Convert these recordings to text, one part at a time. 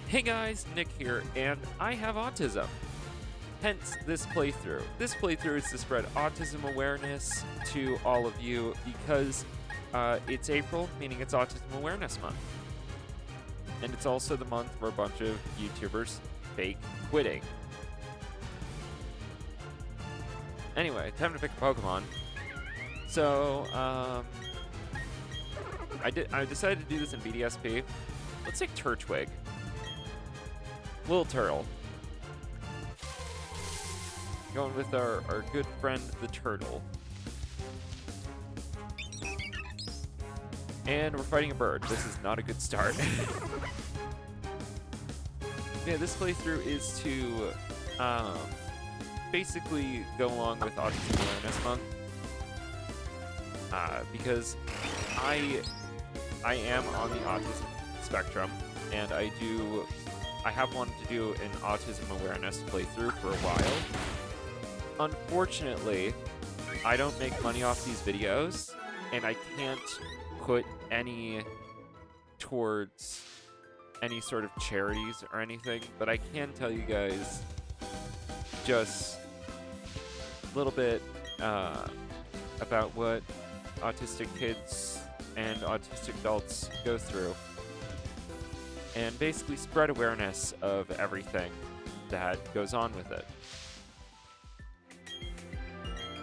Hey guys, Nick here, and I have autism. Hence this playthrough. This playthrough is to spread autism awareness to all of you because it's April, meaning it's Autism Awareness Month. And it's also the month where a bunch of YouTubers fake quitting. Anyway, time to pick a Pokemon. So, I decided to do this in BDSP. Let's take Turtwig. Little turtle. Going with our good friend, the turtle. And we're fighting a bird. This is not a good start. Yeah, this playthrough is to basically go along with Autism Awareness Month. Because I am on the autism spectrum, and I have wanted to do an autism awareness playthrough for a while. Unfortunately, I don't make money off these videos, and I can't put any towards any sort of charities or anything, but I can tell you guys just a little bit about what autistic kids and autistic adults go through, and basically spread awareness of everything that goes on with it.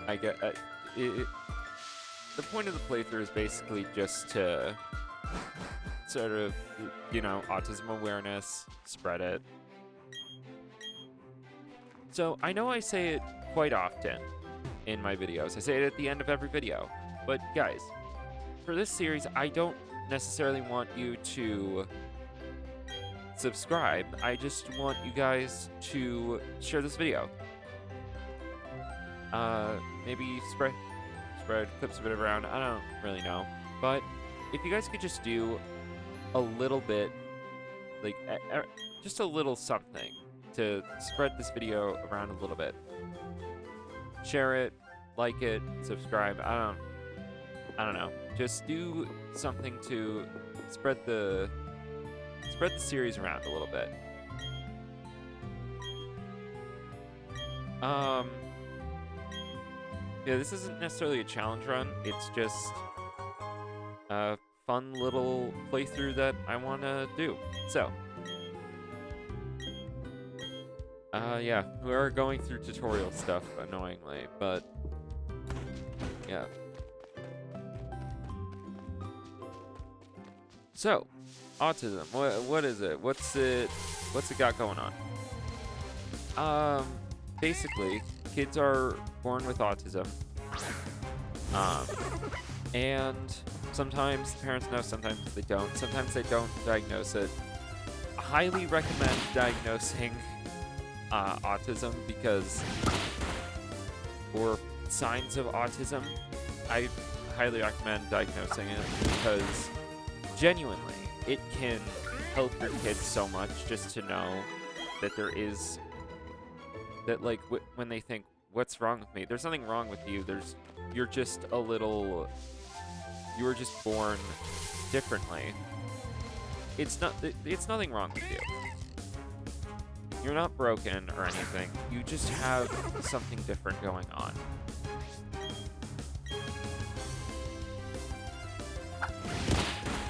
I get the point of the playthrough is basically just to sort of, autism awareness, spread it. So I know I say it quite often in my videos. I say it at the end of every video. But guys, for this series, I don't necessarily want you to subscribe. I just want you guys to share this video. Maybe spread clips of it around. I don't really know. But if you guys could just do a little bit, like just a little something to spread this video around a little bit. Share it, like it, subscribe. I don't know. Just do something to spread the series around a little bit. Yeah, this isn't necessarily a challenge run. It's just a fun little playthrough that I want to do. So, yeah, we are going through tutorial stuff annoyingly, but yeah. So, autism. What is it? What's it got going on? Basically, kids are born with autism. And sometimes parents know, sometimes they don't. Sometimes they don't diagnose it. I highly recommend diagnosing autism or signs of autism. I highly recommend diagnosing it because genuinely, it can help your kids so much just to know that there is that, like, when they think, what's wrong with me? There's nothing wrong with you. You were just born differently. It's nothing wrong with you. You're not broken or anything. You just have something different going on.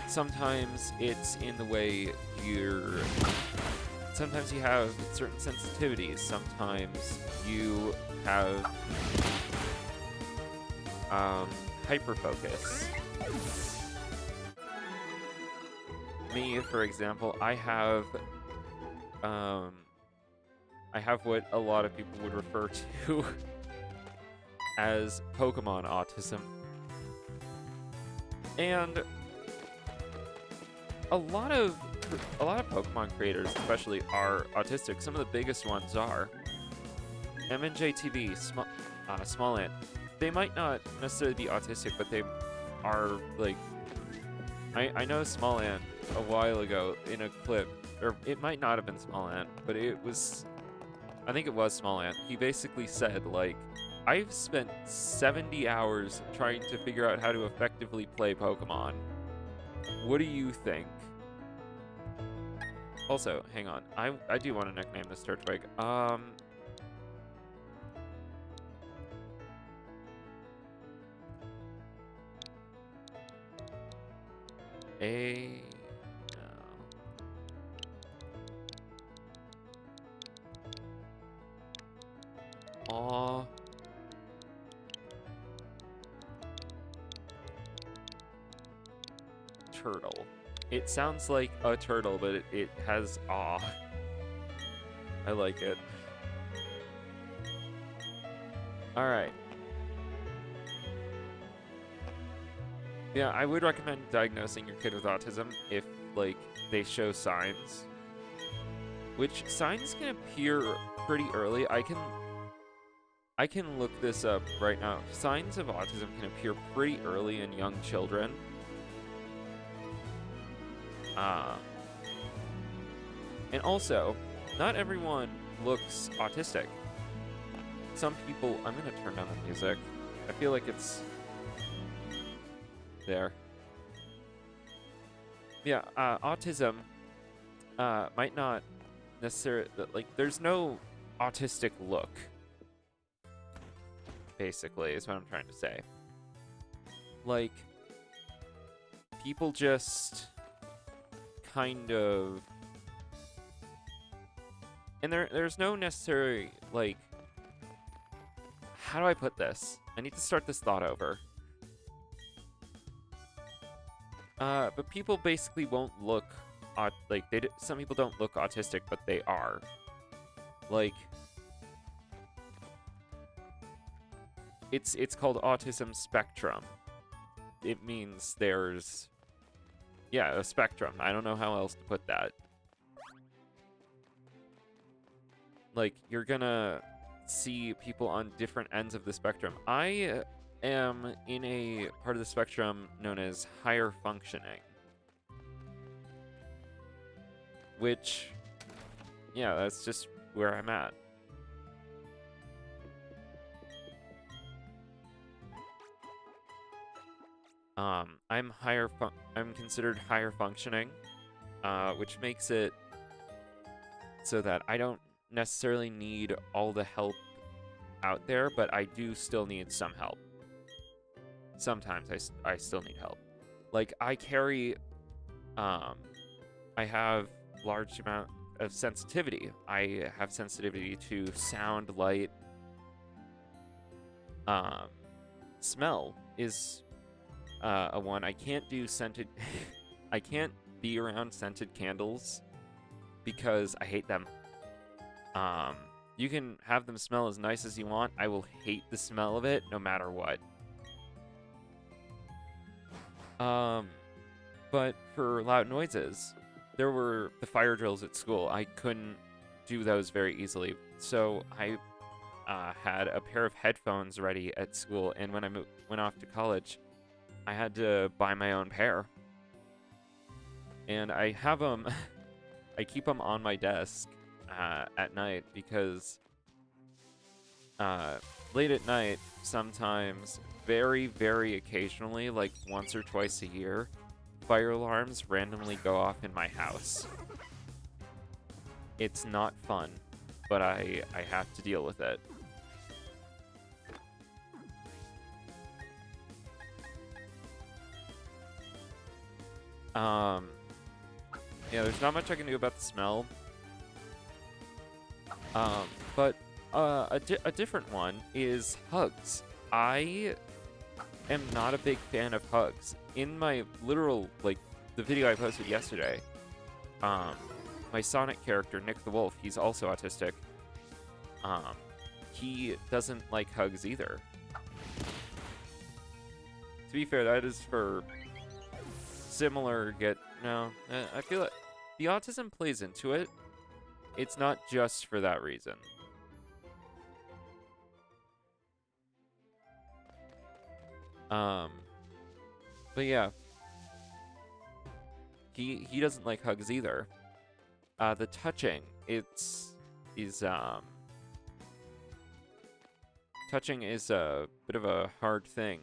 Sometimes it's in the way sometimes you have certain sensitivities. Sometimes you have hyperfocus. Me, for example, I have what a lot of people would refer to as Pokémon autism. And a lot of Pokemon creators, especially, are autistic. Some of the biggest ones are MNJTV, Smallant. They might not necessarily be autistic, but they are, like, I know Smallant a while ago in a clip, or it might not have been Smallant, but I think it was Smallant. He basically said, like, I've spent 70 hours trying to figure out how to effectively play Pokemon. What do you think? Also, hang on. I do want to nickname this Turtwig. A... No. Aw. Turtle. It sounds like a turtle, but it has aw. I like it. Alright. Yeah, I would recommend diagnosing your kid with autism if, like, they show signs. Which signs can appear pretty early. I can look this up right now. Signs of autism can appear pretty early in young children. And also, not everyone looks autistic. Some people... I'm going to turn down the music. I feel like it's... there. Yeah, autism might not necessarily... Like, there's no autistic look, basically, is what I'm trying to say. Like, people just kind of... And there's no necessary, like... How do I put this? I need to start this thought over. But people basically won't look... like, some people don't look autistic, but they are. Like... It's called autism spectrum. It means there's... Yeah, a spectrum. I don't know how else to put that. Like, you're gonna see people on different ends of the spectrum. I am in a part of the spectrum known as higher functioning. Which, yeah, that's just where I'm at. I'm considered higher functioning, which makes it so that I don't necessarily need all the help out there, but I do still need some help. Sometimes I still need help. Like, I carry, I have large amount of sensitivity. I have sensitivity to sound, light. Smell is a one. I can't do scented... I can't be around scented candles because I hate them. You can have them smell as nice as you want. I will hate the smell of it no matter what. But for loud noises, there were the fire drills at school. I couldn't do those very easily. So I had a pair of headphones ready at school, and when I went off to college, I had to buy my own pair. And I have them... I keep them on my desk at night because late at night, sometimes, very, very occasionally, like once or twice a year, fire alarms randomly go off in my house. It's not fun, but I have to deal with it. Yeah, there's not much I can do about the smell. But a different one is hugs. I am not a big fan of hugs. In my literal, like, the video I posted yesterday, my Sonic character, Nick the Wolf, he's also autistic. He doesn't like hugs either. To be fair, that is for similar, no, I feel like the autism plays into it. It's not just for that reason. But yeah. He doesn't like hugs either. The touching, touching is a bit of a hard thing.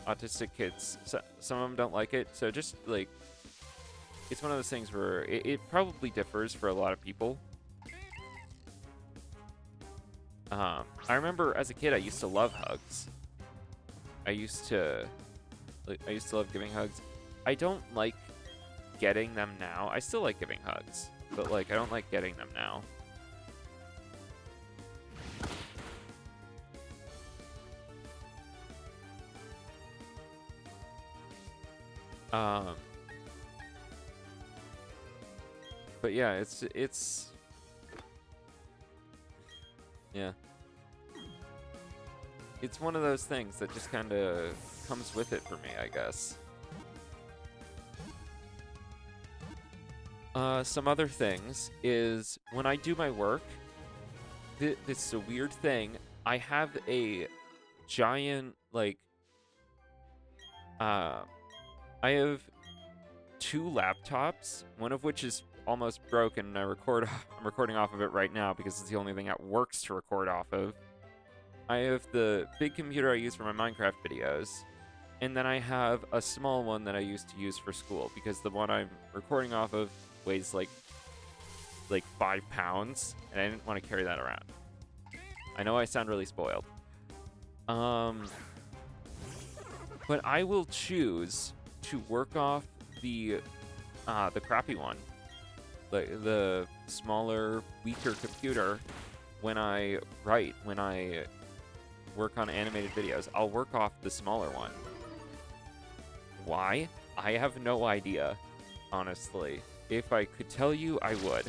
Autistic kids, some of them don't like it, so just, like, it's one of those things where it probably differs for a lot of people. I remember as a kid, I used to love hugs. I used to love giving hugs. I don't like getting them now. I still like giving hugs, but like I don't like getting them now. But yeah, it's yeah. It's one of those things that just kind of comes with it for me, I guess. Some other things is when I do my work, this is a weird thing. I have a giant, like, I have 2 laptops, one of which is almost broken. I'm recording off of it right now because it's the only thing that works to record off of. I have the big computer I use for my Minecraft videos, and then I have a small one that I used to use for school because the one I'm recording off of weighs like 5 pounds, and I didn't want to carry that around. I know I sound really spoiled. But I will choose to work off the crappy one, the smaller, weaker computer when I write, when I work on animated videos. I'll work off the smaller one. Why? I have no idea, honestly. If I could tell you, I would.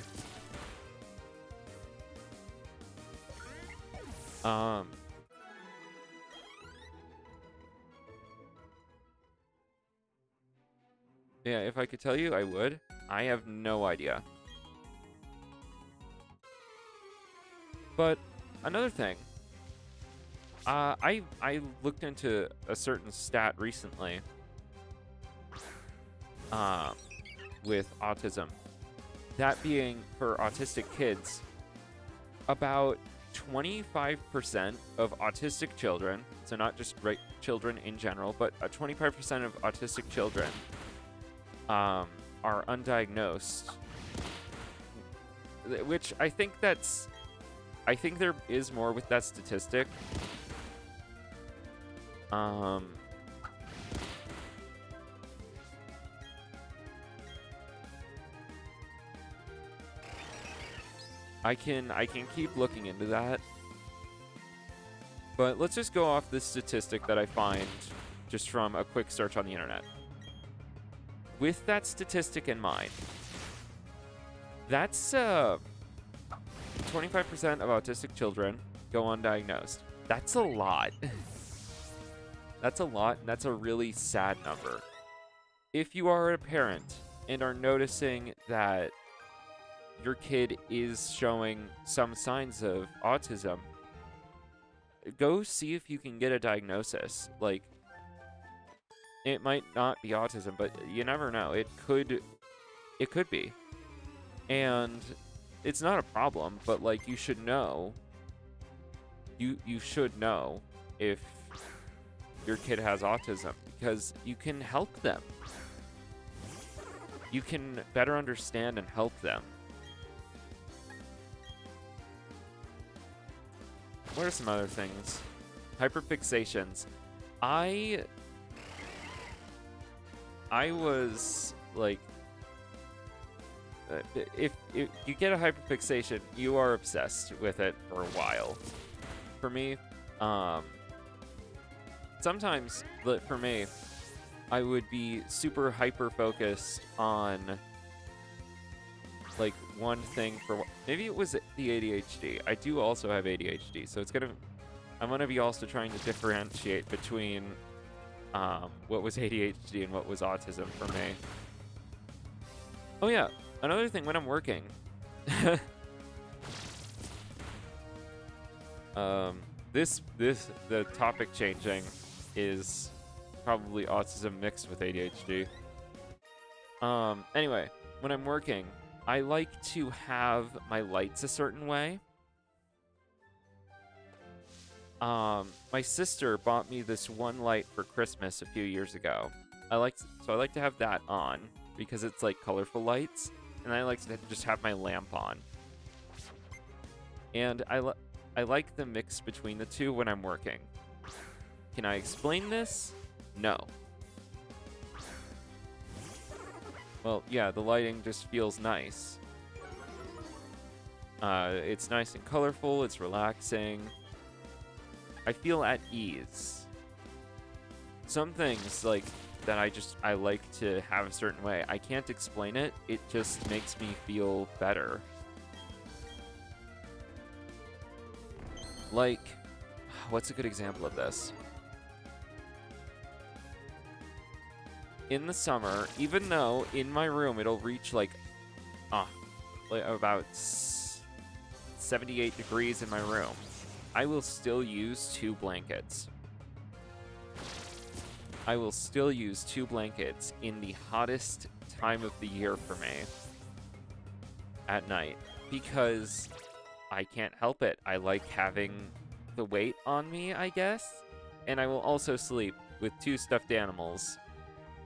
Yeah, if I could tell you, I would. I have no idea. But another thing, I looked into a certain stat recently with autism. That being for autistic kids, about 25% of autistic children, so not just children in general, but 25% of autistic children are undiagnosed. Which I think there is more with that statistic. I can keep looking into that. But let's just go off this statistic that I find just from a quick search on the internet. With that statistic in mind, that's 25% of autistic children go undiagnosed. That's a lot. That's a lot, and that's a really sad number. If you are a parent and are noticing that your kid is showing some signs of autism, go see if you can get a diagnosis. Like, it might not be autism, but you never know. It could be. And it's not a problem, but like you should know. You should know if your kid has autism because you can help them. You can better understand and help them. What are some other things? Hyperfixations. I was like, if you get a hyperfixation, you are obsessed with it for a while. For me, sometimes, for me, I would be super hyper focused on like one thing for maybe it was the ADHD. I do also have ADHD, so I'm gonna be also trying to differentiate between what was ADHD and what was autism for me. Oh yeah, another thing when I'm working. The topic changing is probably autism mixed with ADHD. Anyway, when I'm working, I like to have my lights a certain way. My sister bought me this one light for Christmas a few years ago. I like to have that on. because it's like colorful lights, and I like to just have my lamp on. And I like the mix between the two when I'm working. Can I explain this? No. Well, yeah, the lighting just feels nice. It's nice and colorful, it's relaxing. I feel at ease. Some things, like, that I like to have a certain way. I can't explain it, it just makes me feel better. Like, what's a good example of this? In the summer, even though in my room it'll reach like about 78 degrees in my room, I will still use 2 blankets. I will still use 2 blankets in the hottest time of the year for me at night, because I can't help it. I like having the weight on me, I guess. And I will also sleep with 2 stuffed animals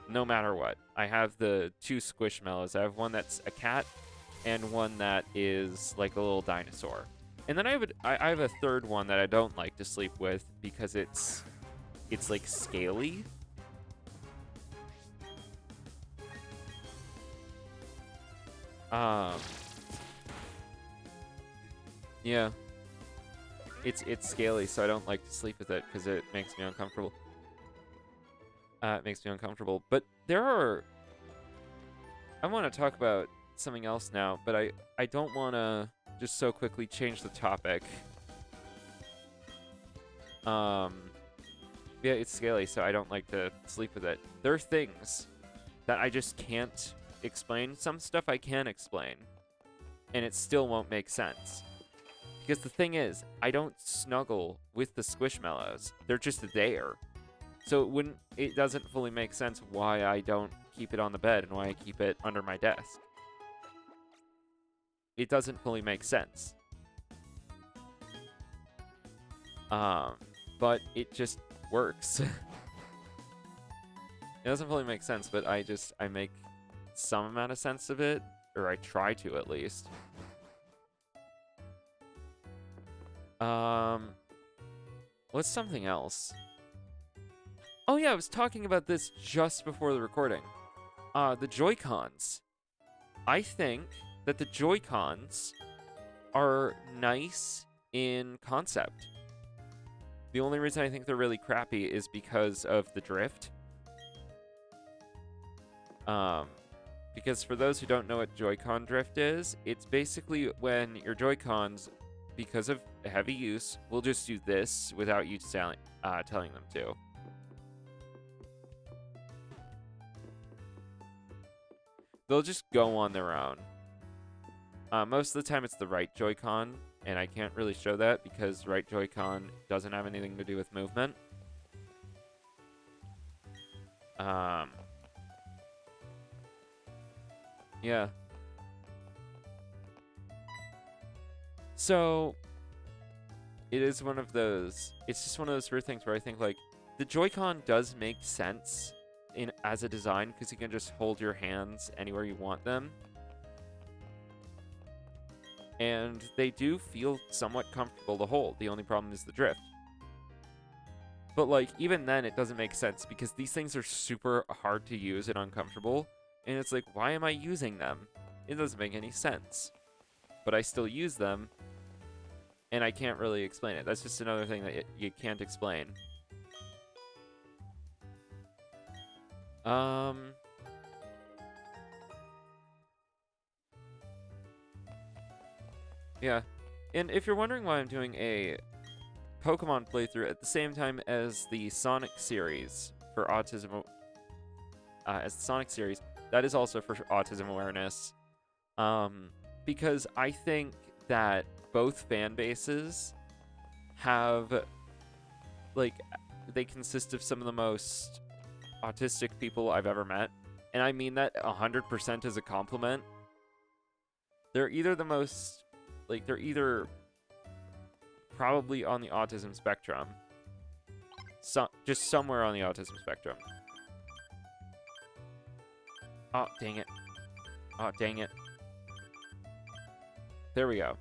no matter what. I have the 2 squishmallows. I have one that's a cat and one that is like a little dinosaur. And then I have a third one that I don't like to sleep with because it's like scaly. Yeah. It's scaly, so I don't like to sleep with it because it makes me uncomfortable. It makes me uncomfortable. But there are... I want to talk about something else now, but I don't want to just so quickly change the topic. Yeah, it's scaly, so I don't like to sleep with it. There are things that I just can't explain. Some stuff I can explain, and it still won't make sense. Because the thing is, I don't snuggle with the Squishmallows. They're just there. So it doesn't fully make sense why I don't keep it on the bed and why I keep it under my desk. It doesn't fully make sense. But it just works. It doesn't fully make sense, but I make some amount of sense of it, or I try to at least. What's something else? Oh yeah, I was talking about this just before the recording. The Joy-Cons. I think that the Joy-Cons are nice in concept. The only reason I think they're really crappy is because of the drift. Because for those who don't know what Joy-Con drift is, it's basically when your Joy-Cons, because of heavy use, will just do this without you telling them to. They'll just go on their own. Most of the time it's the right Joy-Con, and I can't really show that because right Joy-Con doesn't have anything to do with movement. Yeah. So, it is one of those... It's just one of those weird things where I think, like, the Joy-Con does make sense as a design because you can just hold your hands anywhere you want them. And they do feel somewhat comfortable to hold. The only problem is the drift. But, like, even then, it doesn't make sense because these things are super hard to use and uncomfortable. And it's like, why am I using them? It doesn't make any sense. But I still use them, and I can't really explain it. That's just another thing that you can't explain. Yeah. And if you're wondering why I'm doing a Pokémon playthrough at the same time as the Sonic series for autism, as the Sonic series, that is also for autism awareness. Because I think that both fan bases have, like, they consist of some of the most autistic people I've ever met. And I mean that 100% as a compliment. They're either the most, like, they're either probably on the autism spectrum. Just somewhere on the autism spectrum. Oh, dang it. Oh, dang it. There we go.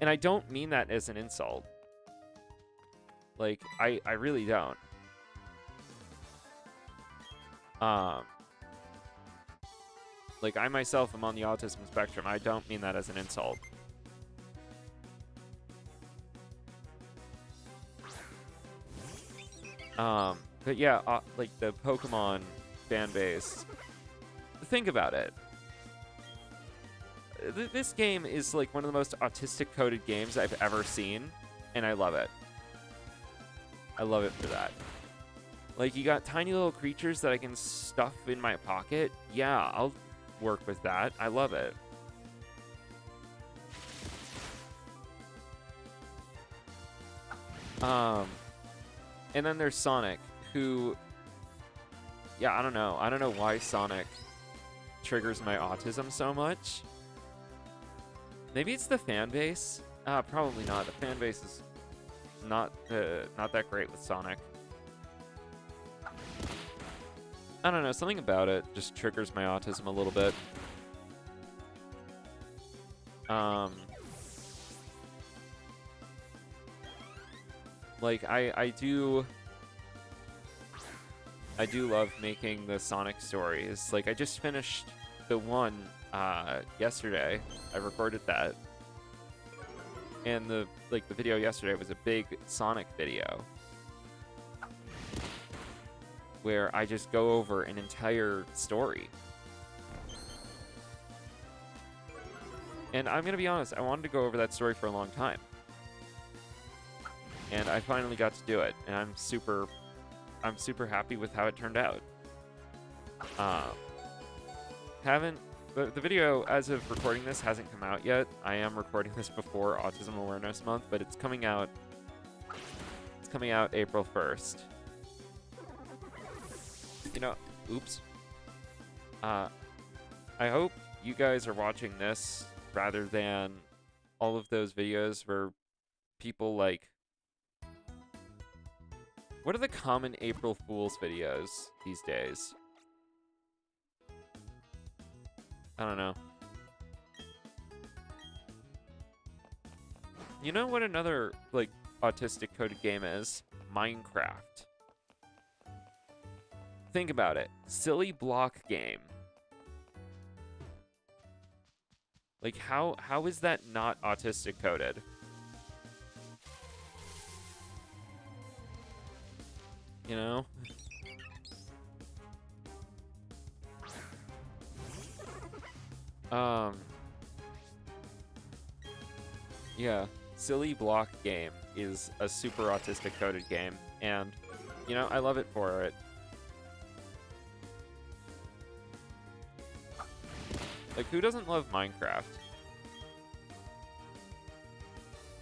And I don't mean that as an insult. Like, I really don't. Like, I myself am on the autism spectrum. I don't mean that as an insult. But yeah, like the Pokemon fan base. Think about it. This game is like one of the most autistic coded games I've ever seen, and I love it. I love it for that. Like, you got tiny little creatures that I can stuff in my pocket. Yeah, I'll work with that. I love it. And then there's Sonic, who, yeah, I don't know. I don't know why Sonic triggers my autism so much. Maybe it's the fan base. Probably not. The fan base is not that great with Sonic. I don't know. Something about it just triggers my autism a little bit. Like, I do love making the Sonic stories. Like, I just finished the one yesterday. I recorded that. And the video yesterday was a big Sonic video where I just go over an entire story. And I'm gonna be honest, I wanted to go over that story for a long time. And I finally got to do it, and I'm super happy with how it turned out. The video, as of recording this, hasn't come out yet. I am recording this before Autism Awareness Month, but it's coming out. It's coming out April 1st. You know, oops. I hope you guys are watching this rather than all of those videos where people like. What are the common April Fool's videos these days? I don't know. You know what another, like, autistic coded game is? Minecraft. Think about it. Silly block game. Like, how is that not autistic coded? You know? Yeah, Silly Block Game is a super autistic coded game, and, you know, I love it for it. Like, who doesn't love Minecraft?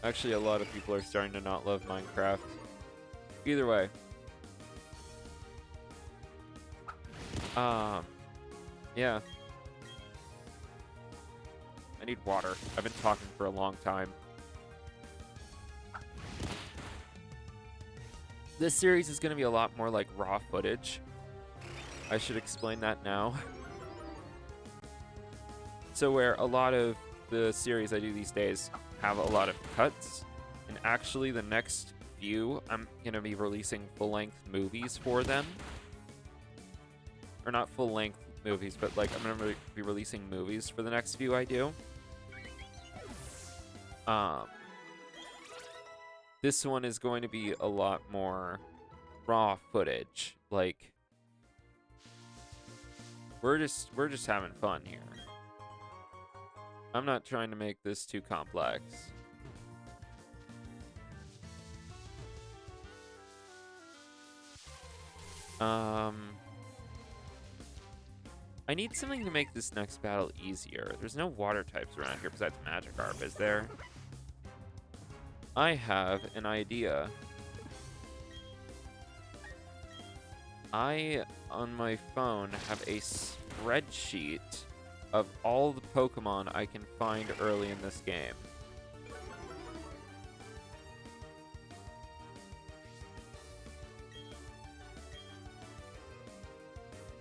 Actually, a lot of people are starting to not love Minecraft. Either way. Yeah. I need water. I've been talking for a long time. This series is going to be a lot more like raw footage. I should explain that now. So where a lot of the series I do these days have a lot of cuts, and actually the next few, I'm going to be releasing full-length movies for them. Or not full-length movies, but like I'm going to be releasing movies for the next few I do. This one is going to be a lot more raw footage. Like, we're just having fun here. I'm not trying to make this too complex. I need something to make this next battle easier. There's no water types around here besides Magikarp, is there? I have an idea. I, on my phone, have a spreadsheet of all the Pokemon I can find early in this game.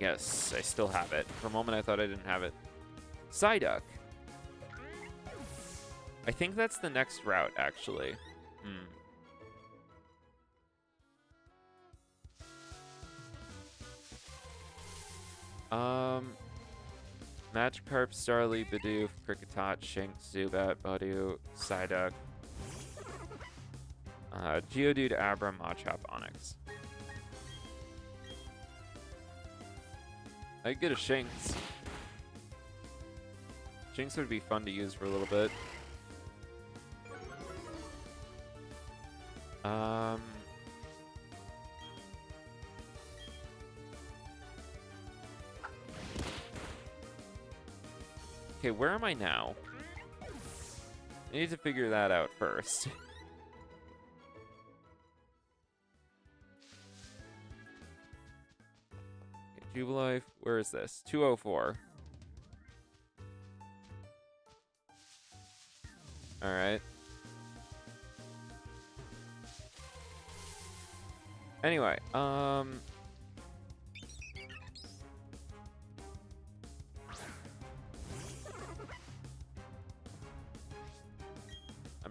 Yes, I still have it. For a moment, I thought I didn't have it. Psyduck. I think that's the next route, actually. Magikarp, Starly, Bidoof, Kricketot, Shinx, Zubat, Budew, Psyduck, Geodude, Abra, Machop, Onix. I could get a Shinx. Shinx would be fun to use for a little bit. Okay, where am I now? I need to figure that out first. Okay, Jubilife, where is this? 204. Alright. Anyway, I'm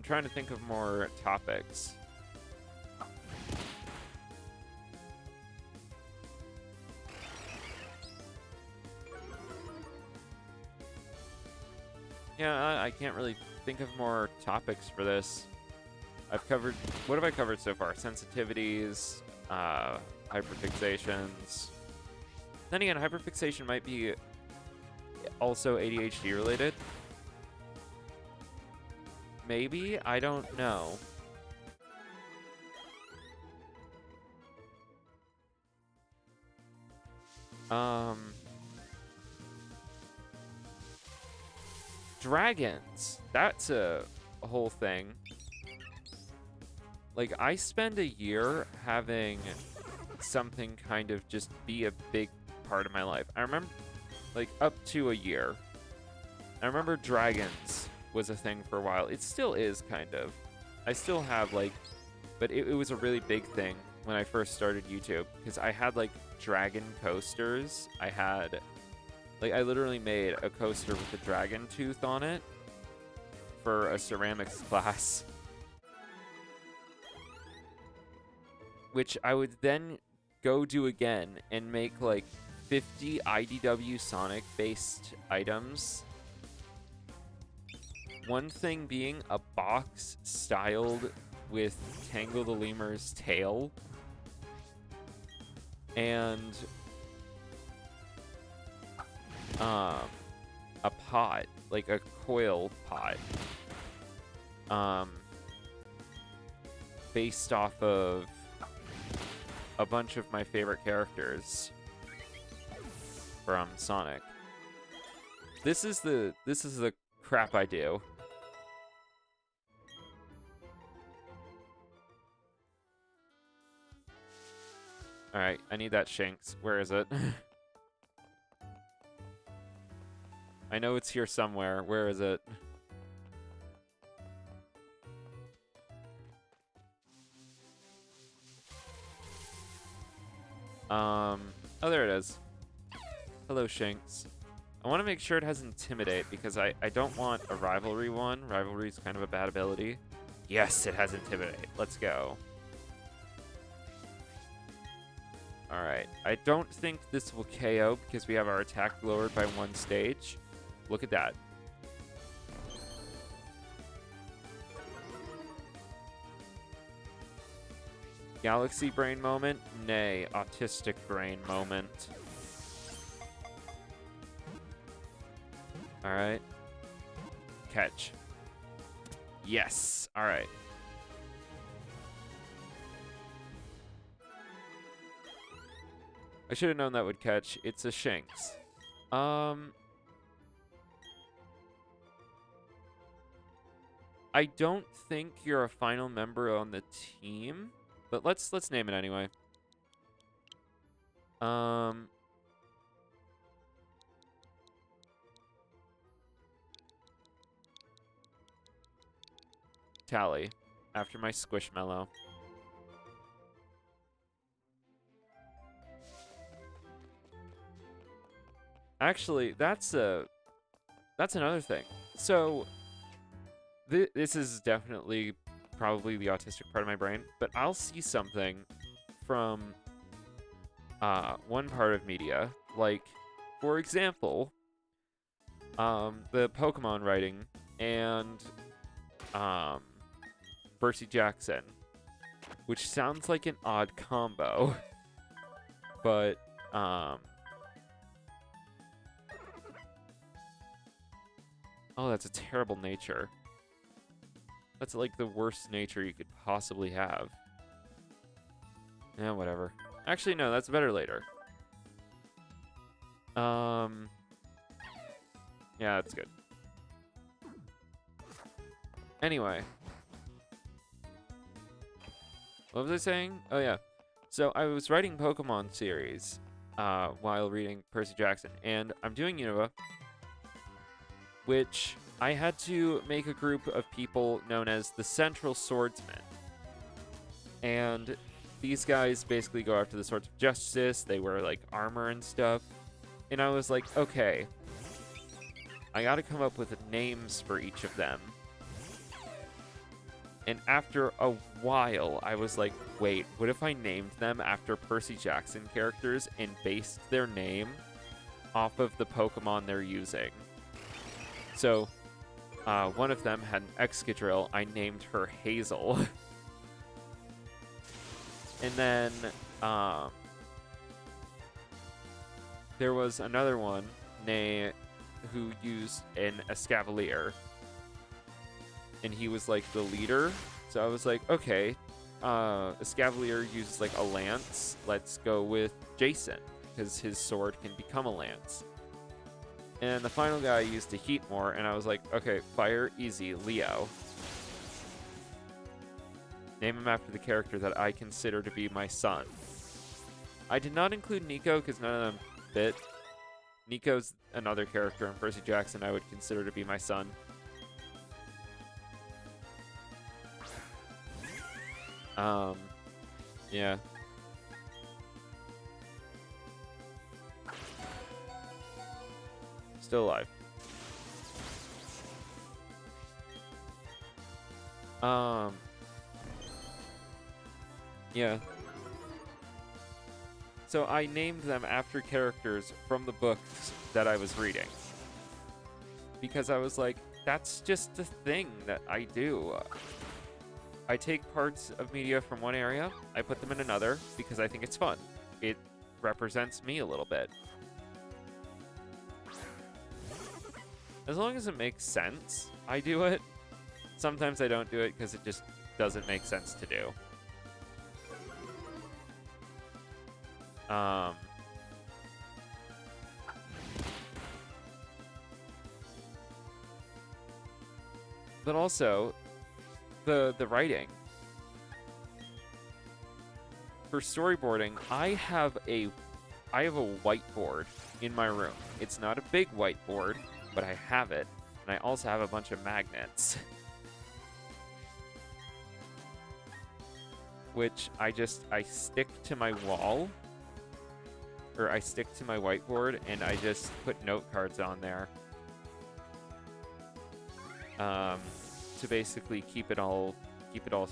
trying to think of more topics. Yeah, I can't really think of more topics for this. I've covered... What have I covered so far? Sensitivities, hyperfixations. Then again, hyperfixation might be also ADHD related. Maybe? I don't know. Dragons. That's a whole thing. Like, I spend a year having something kind of just be a big part of my life. I remember, like, up to a year. I remember dragons was a thing for a while. It still is, kind of. I still have, like, but it was a really big thing when I first started YouTube, because I had, like, dragon coasters. I had, like, I literally made a coaster with a dragon tooth on it for a ceramics class, which I would then go do again and make, like, 50 IDW Sonic-based items. One thing being a box styled with Tangle the Lemur's tail. And a pot, like a coil pot. Based off of a bunch of my favorite characters from Sonic. This is the crap I do. All right, I need that Shinx. Where is it? I know it's here somewhere. Where is it? Oh, there it is. Hello, Shinx. I want to make sure it has Intimidate, because I don't want a Rivalry one. Rivalry is kind of a bad ability. Yes, it has Intimidate. Let's go. Alright. I don't think this will KO, because we have our attack lowered by 1 stage. Look at that. Galaxy brain moment? Nay, autistic brain moment. Alright. Catch. Yes. Alright. I should have known that would catch. It's a Shinx. I don't think you're a final member on the team, but let's name it anyway. Tally, after my Squishmallow. Actually, that's another thing. So this is definitely probably the autistic part of my brain, but I'll see something from one part of media, like for example, the Pokemon writing and Percy Jackson, which sounds like an odd combo, but oh, that's a terrible nature. That's like the worst nature you could possibly have. Yeah, whatever. Actually, no, that's better later. Yeah, that's good. Anyway. What was I saying? Oh, yeah. So I was writing Pokemon series while reading Percy Jackson, and I'm doing Unova, which I had to make a group of people known as the Central Swordsmen. And these guys basically go after the Swords of Justice. They wear, like, armor and stuff. And I was like, okay, I gotta come up with names for each of them. And after a while, I was like, wait, what if I named them after Percy Jackson characters and based their name off of the Pokemon they're using? So, one of them had an Excadrill. I named her Hazel. And then, there was another one who used an Escavalier. And he was like the leader. So I was like, okay, Escavalier uses like a lance. Let's go with Jason, because his sword can become a lance. And the final guy used a Heatmore, and I was like, okay, fire, easy, Leo. Name him after the character that I consider to be my son. I did not include Nico because none of them fit. Nico's another character in Percy Jackson I would consider to be my son. Yeah. Still alive. Yeah. So I named them after characters from the books that I was reading. Because I was like, that's just the thing that I do. I take parts of media from one area, I put them in another because I think it's fun. It represents me a little bit. As long as it makes sense, I do it. Sometimes I don't do it because it just doesn't make sense to do. But also, the writing. For storyboarding, I have a whiteboard in my room. It's not a big whiteboard, but I have it. And I also have a bunch of magnets. Which I stick to my wall. Or I stick to my whiteboard and I just put note cards on there. To basically keep it all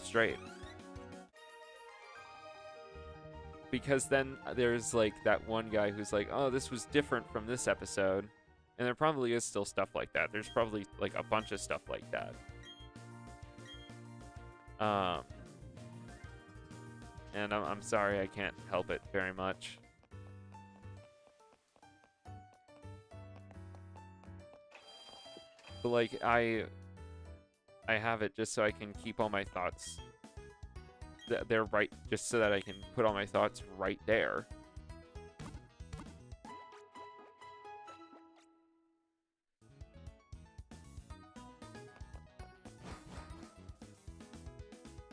straight. Because then there's like that one guy who's like, oh, this was different from this episode. And there probably is still stuff like that. There's probably like a bunch of stuff like that. And I'm sorry I can't help it very much. But like I have it just so I can keep all my thoughts. They're right, just so that I can put all my thoughts right there.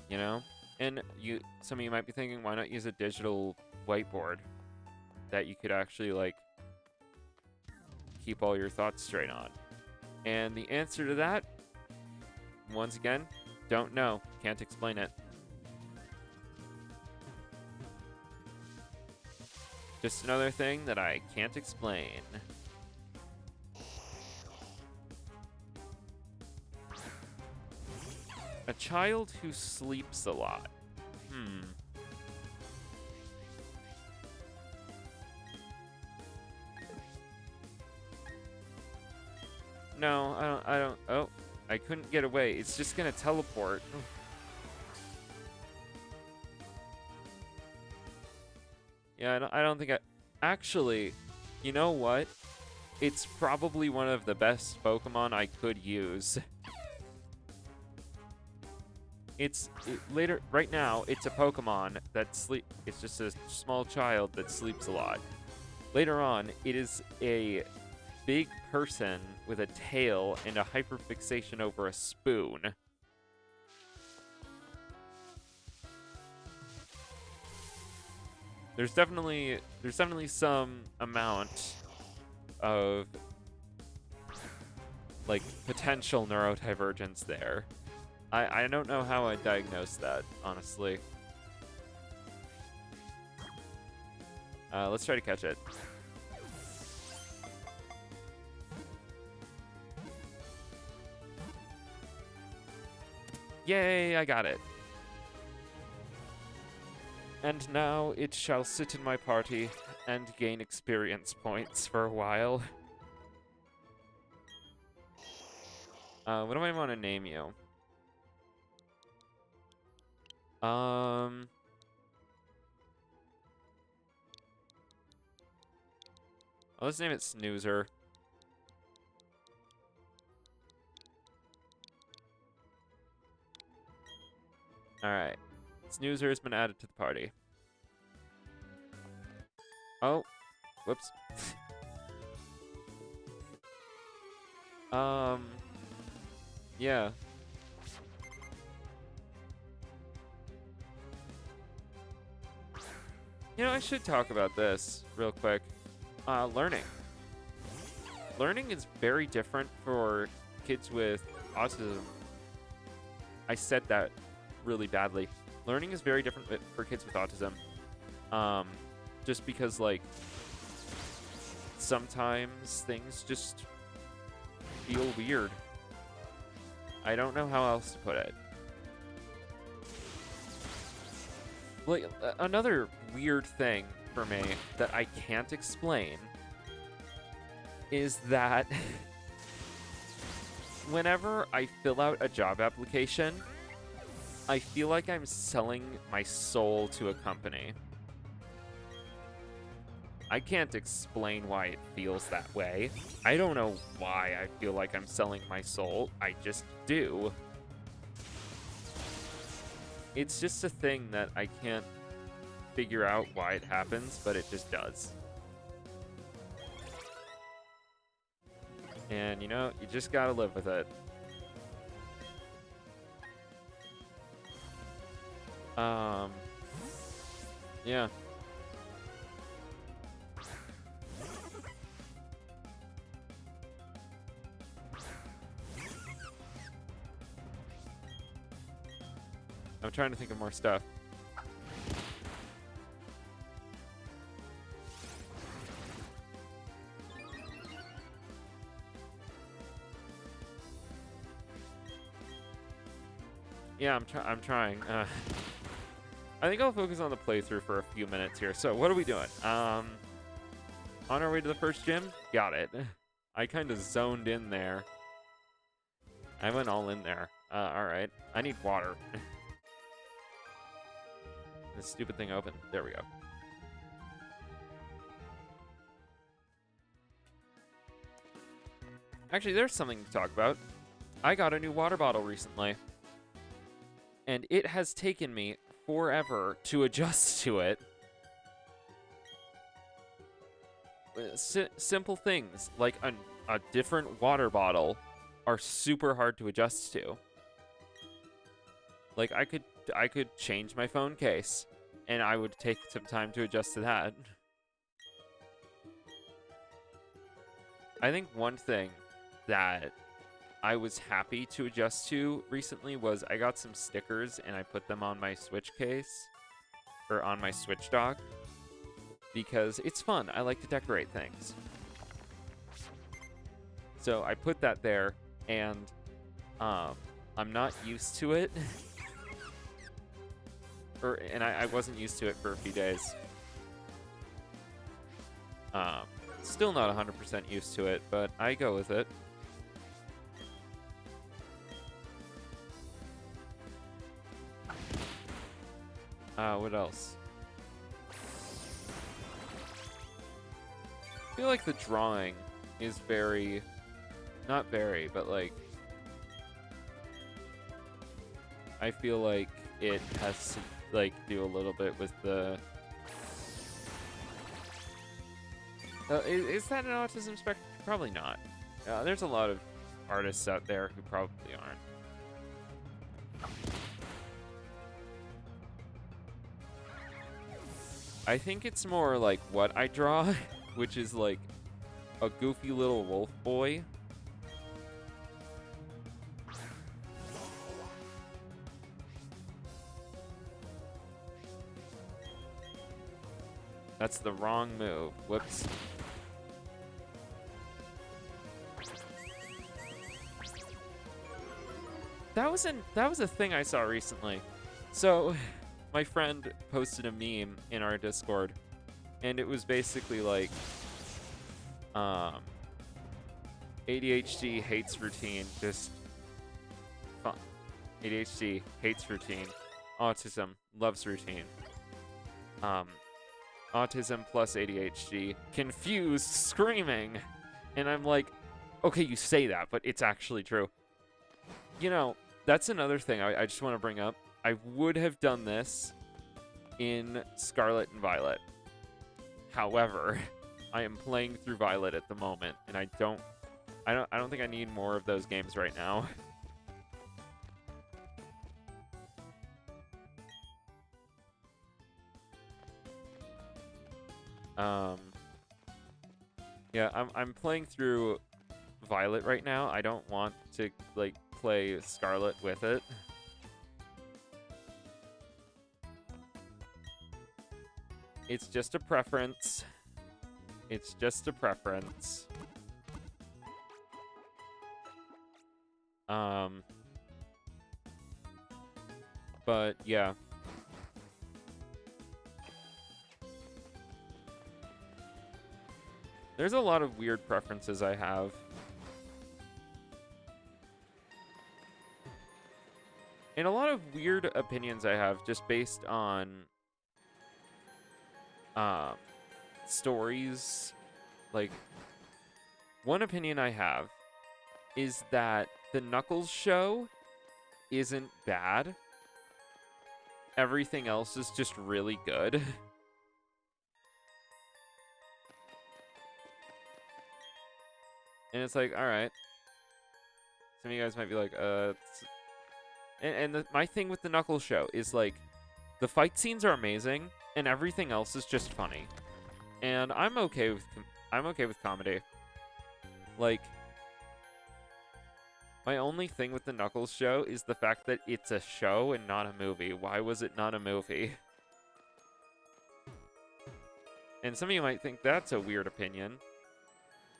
You know? And some of you might be thinking, why not use a digital whiteboard that you could actually like keep all your thoughts straight on? And the answer to that, once again, don't know. Can't explain it. Just another thing that I can't explain. A child who sleeps a lot. No, I don't. Oh, I couldn't get away. It's just gonna teleport. Yeah, I don't think I... Actually, you know what? It's probably one of the best Pokemon I could use. Right now, it's a Pokemon that it's just a small child that sleeps a lot. Later on, it is a big person with a tail and a hyperfixation over a spoon. There's definitely some amount of like potential neurodivergence there. I don't know how I diagnosed that, honestly. Let's try to catch it. Yay, I got it. And now it shall sit in my party and gain experience points for a while. What do I want to name you? Let's name it Snoozer. Alright. Snoozer has been added to the party. Oh. Whoops. Yeah. You know, I should talk about this real quick. Learning. Learning is very different for kids with autism. I said that really badly. Learning is very different for kids with autism. Just because, like, sometimes things just feel weird. I don't know how else to put it. Like, another weird thing for me that I can't explain is that whenever I fill out a job application, I feel like I'm selling my soul to a company. I can't explain why it feels that way. I don't know why I feel like I'm selling my soul. I just do. It's just a thing that I can't figure out why it happens, but it just does. And, you know, you just gotta live with it. Yeah. I'm trying to think of more stuff. Yeah, I'm trying. I think I'll focus on the playthrough for a few minutes here. So what are we doing? On our way to the first gym? Got it. I kind of zoned in there. I went all in there. All right. I need water. This stupid thing open. There we go. Actually, there's something to talk about. I got a new water bottle recently. And it has taken me forever to adjust to it. Simple things like a different water bottle are super hard to adjust to. Like, I could change my phone case, and I would take some time to adjust to that. I think one thing that I was happy to adjust to recently was I got some stickers and I put them on my Switch case, or on my Switch dock, because it's fun. I like to decorate things. So I put that there, and I'm not used to it. And I wasn't used to it for a few days. Still not 100% used to it, but I go with it. What else? I feel like the drawing is very, not very, but like, I feel like it has to like do a little bit with the. Is that an autism spectrum? Probably not. There's a lot of artists out there who probably aren't. I think it's more like what I draw, which is like a goofy little wolf boy. That's the wrong move. Whoops. That was a thing I saw recently. So, my friend posted a meme in our Discord, and it was basically like, ADHD hates routine, just fun. ADHD hates routine. Autism loves routine. Autism plus ADHD confused screaming. And I'm like, okay, you say that, but it's actually true. You know, that's another thing I just want to bring up. I would have done this in Scarlet and Violet. However, I am playing through Violet at the moment, and I don't think I need more of those games right now. Yeah, I'm playing through Violet right now. I don't want to like play Scarlet with it. It's just a preference. It's just a preference. But yeah. There's a lot of weird preferences I have. And a lot of weird opinions I have just based on stories. Like, one opinion I have is that the Knuckles show isn't bad. Everything else is just really good. And it's like, all right. Some of you guys might be like, my thing with the Knuckles show is like, the fight scenes are amazing, and everything else is just funny. And I'm okay with comedy. Like, my only thing with the Knuckles show is the fact that it's a show and not a movie. Why was it not a movie? And some of you might think that's a weird opinion.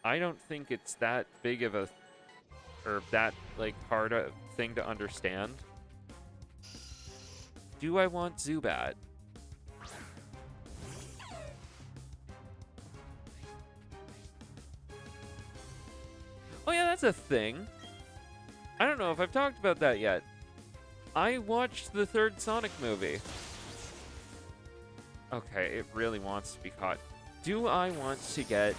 I don't think it's that big of a, or that, like, hard a thing to understand. Do I want Zubat? Oh yeah, that's a thing. I don't know if I've talked about that yet. I watched the third Sonic movie. Okay, it really wants to be caught. Do I want to get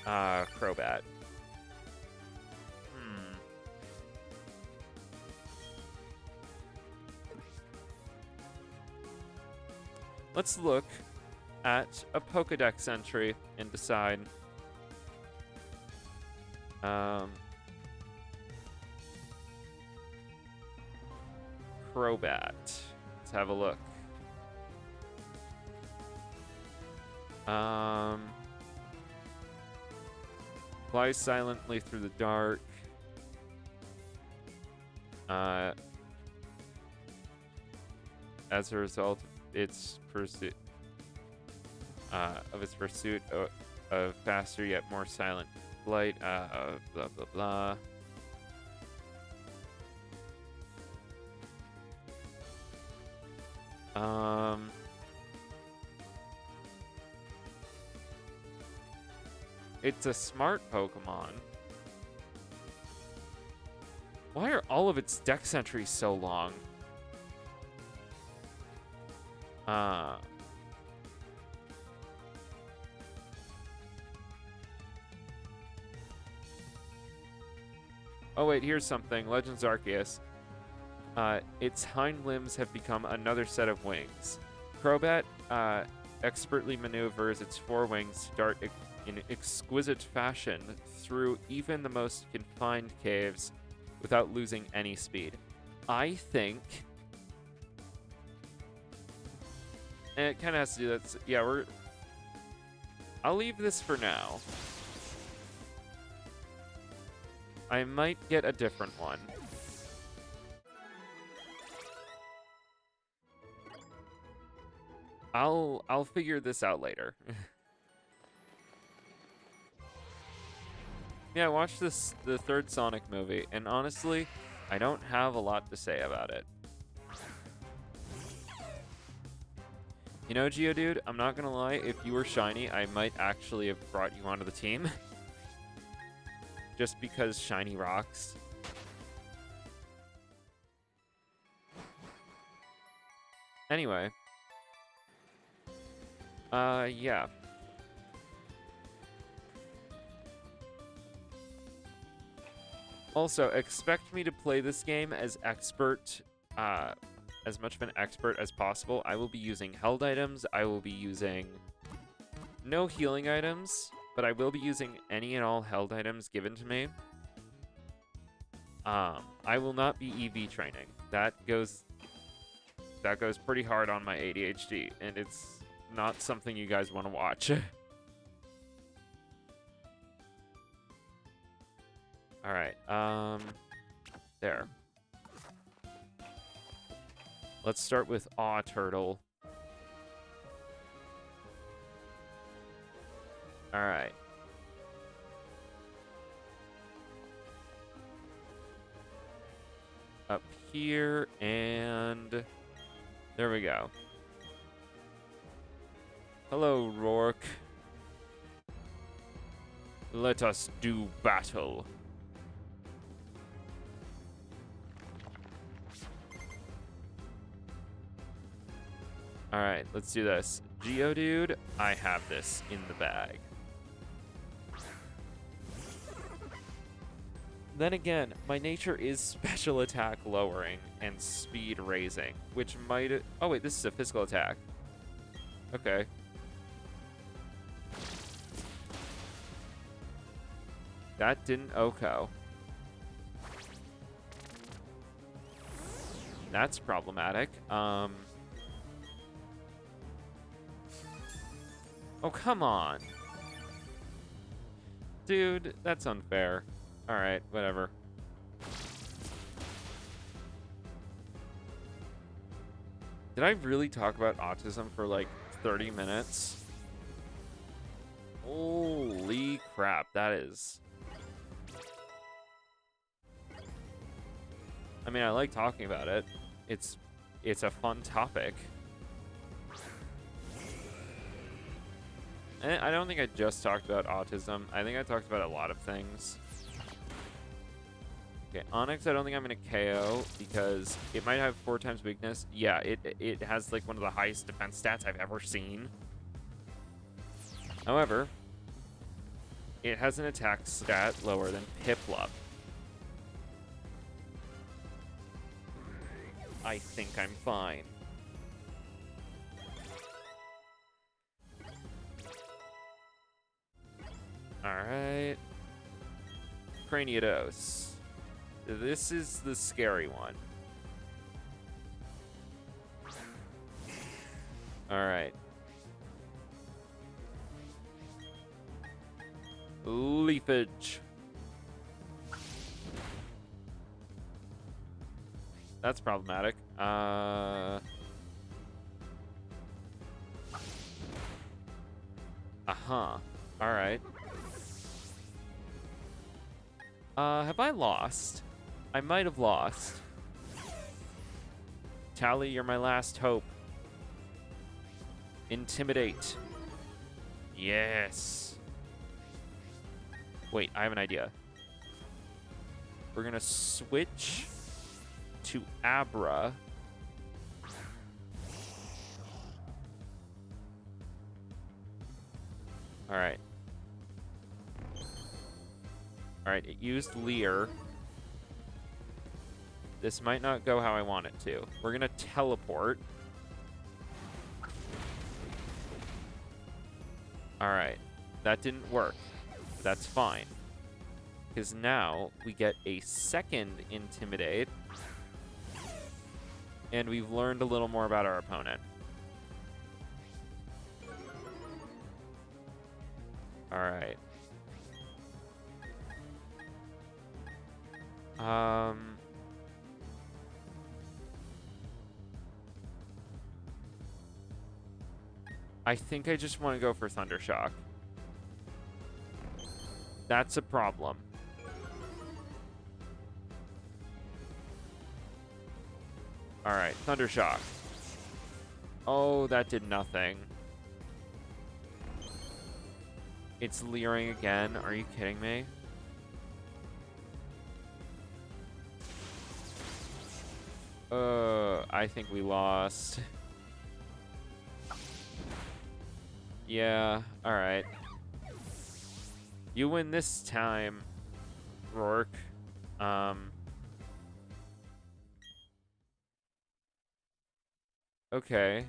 Crobat? Let's look at a Pokédex entry and decide. Crobat. Let's have a look. Flies silently through the dark. As a result of its pursuit of faster yet more silent flight. Blah blah blah. Um... It's a smart Pokemon. Why are all of its dex entries so long? Oh wait, here's something. Legends Arceus. Its hind limbs have become another set of wings. Crobat expertly maneuvers its forewings to dart in exquisite fashion through even the most confined caves without losing any speed. I think... And it kind of has to do that. Yeah, I'll leave this for now. I might get a different one. I'll figure this out later. Yeah, I watched the third Sonic movie, and honestly, I don't have a lot to say about it. You know, Geodude, I'm not gonna lie, if you were shiny, I might actually have brought you onto the team. Just because shiny rocks. Anyway. Yeah. Also, expect me to play this game as much of an expert as possible. I will be using held items. I will be using no healing items, but I will be using any and all held items given to me. I will not be EV training. That goes pretty hard on my ADHD, and it's not something you guys want to watch. All right. There. Let's start with Aw Turtle. All right. Up here, and there we go. Hello, Rourke. Let us do battle. All right, let's do this. Geodude, I have this in the bag. Then again, my nature is special attack lowering and speed raising, which might... Oh, wait, this is a physical attack. Okay. That didn't OHKO. That's problematic. Oh, come on. Dude, that's unfair. Alright, whatever. Did I really talk about autism for like 30 minutes? Holy crap, that is... I mean, I like talking about it. It's a fun topic. And I don't think I just talked about autism. I think I talked about a lot of things. Okay, Onyx, I don't think I'm going to KO because it might have 4 times weakness. Yeah, it has like one of the highest defense stats I've ever seen. However, it has an attack stat lower than Piplup. I think I'm fine. Alright. Craniados. This is the scary one. Alright. Leafage. That's problematic. Uh-huh. Alright. Have I lost? I might have lost. Tally, you're my last hope. Intimidate. Yes. Wait, I have an idea. We're going to switch to Abra. All right. All right, it used Leer. This might not go how I want it to. We're going to teleport. All right. That didn't work. That's fine. Because now we get a second Intimidate. And we've learned a little more about our opponent. All right. I think I just want to go for Thundershock. That's a problem. All right, Thundershock. Oh, that did nothing. It's leering again. Are you kidding me? I think we lost. Yeah, all right. You win this time, Rourke. Okay.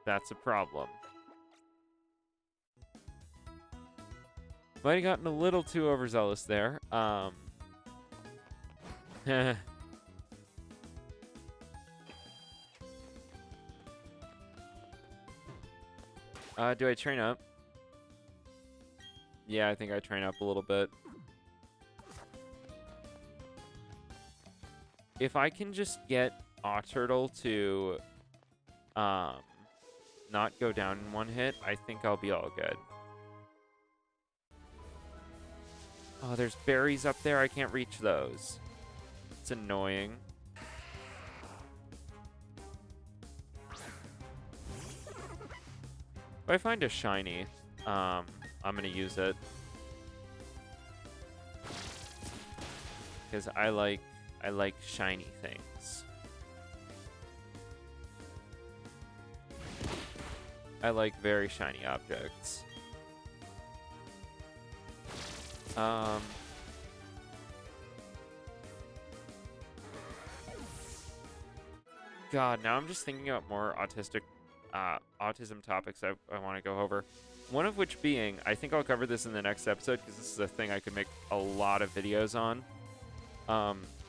That's a problem. Might have gotten a little too overzealous there. Do I train up? Yeah, I think I train up a little bit. If I can just get Turtle to not go down in one hit, I think I'll be all good. Oh, there's berries up there. I can't reach those. It's annoying. If I find a shiny, I'm gonna use it. Because I like shiny things. I like very shiny objects. God, now I'm just thinking about more autism topics I want to go over. One of which being, I think I'll cover this in the next episode because this is a thing I could make a lot of videos on,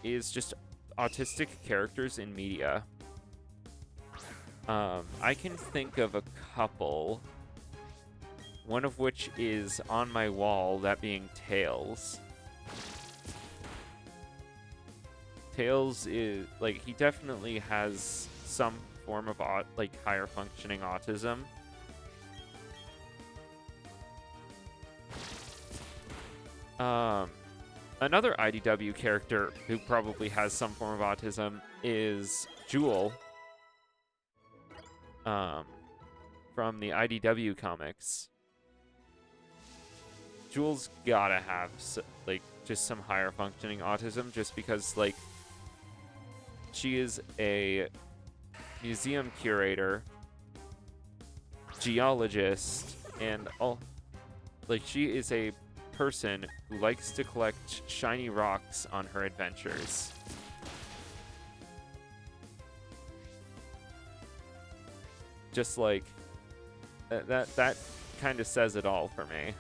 is just autistic characters in media. I can think of a couple, one of which is on my wall, that being Tails. Tails is, like, he definitely has some form of, higher functioning autism. Another IDW character who probably has some form of autism is Jewel. From the IDW comics. Jewel's gotta have, just some higher functioning autism, just because, she is a museum curator, geologist, and she is a person who likes to collect shiny rocks on her adventures. Just that kind of says it all for me.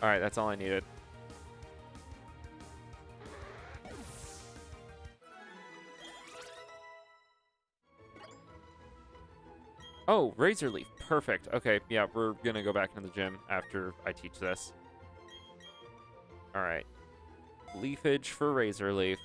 All right, that's all I needed. Oh, Razor Leaf. Perfect. Okay, yeah, we're going to go back into the gym after I teach this. All right. Leafage for Razor Leaf.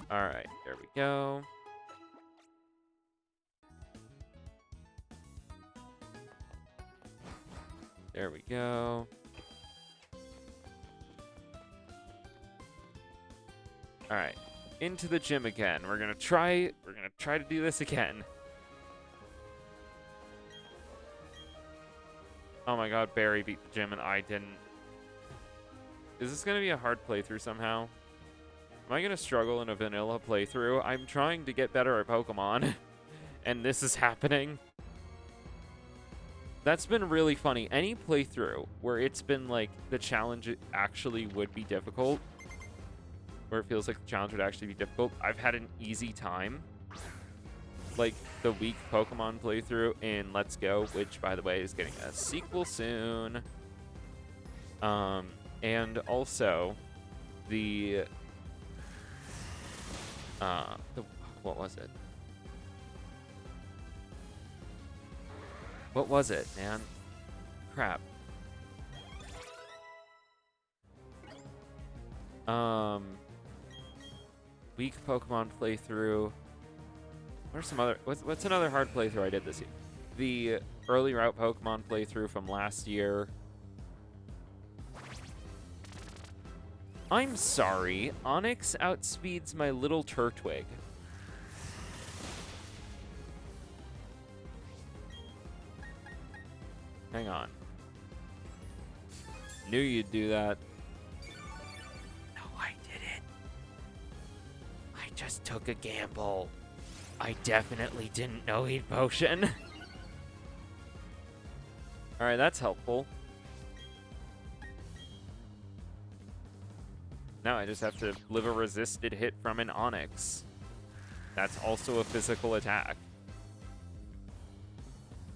All right, there we go. There we go. All right, into the gym again. We're gonna try to do this again. Oh my god, Barry beat the gym and I didn't. Is this gonna be a hard playthrough somehow? Am I gonna struggle in a vanilla playthrough? I'm trying to get better at Pokemon, and this is happening. That's been really funny. Any playthrough where it's been like the challenge actually would be difficult, where it feels like the challenge would actually be difficult, I've had an easy time. Like the weak Pokemon playthrough in Let's Go, which by the way is getting a sequel soon. And also the what was it? What was it, man? Crap. Weak Pokemon playthrough. What are some other? What's another hard playthrough I did this year? The early route Pokemon playthrough from last year. I'm sorry. Onix outspeeds my little Turtwig. Hang on. Knew you'd do that. No, I didn't. I just took a gamble. I definitely didn't know he'd potion. Alright, that's helpful. Now I just have to live a resisted hit from an Onix. That's also a physical attack.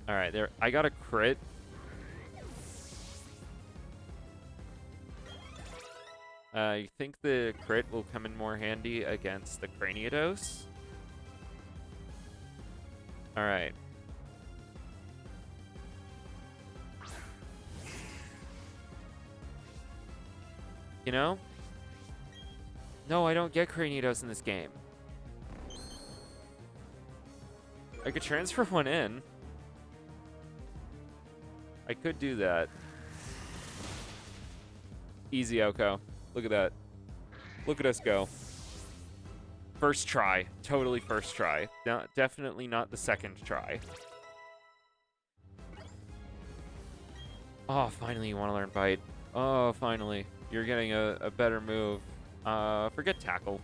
Alright, there. I got a crit. I think the crit will come in more handy against the Craniados. Alright. You know? No, I don't get Craniados in this game. I could transfer one in. I could do that. Easy, Oko. Look at that. Look at us go. First try. Totally first try. No, definitely not the second try. Oh, finally you want to learn Bite. Oh, finally. You're getting a better move. Forget Tackle.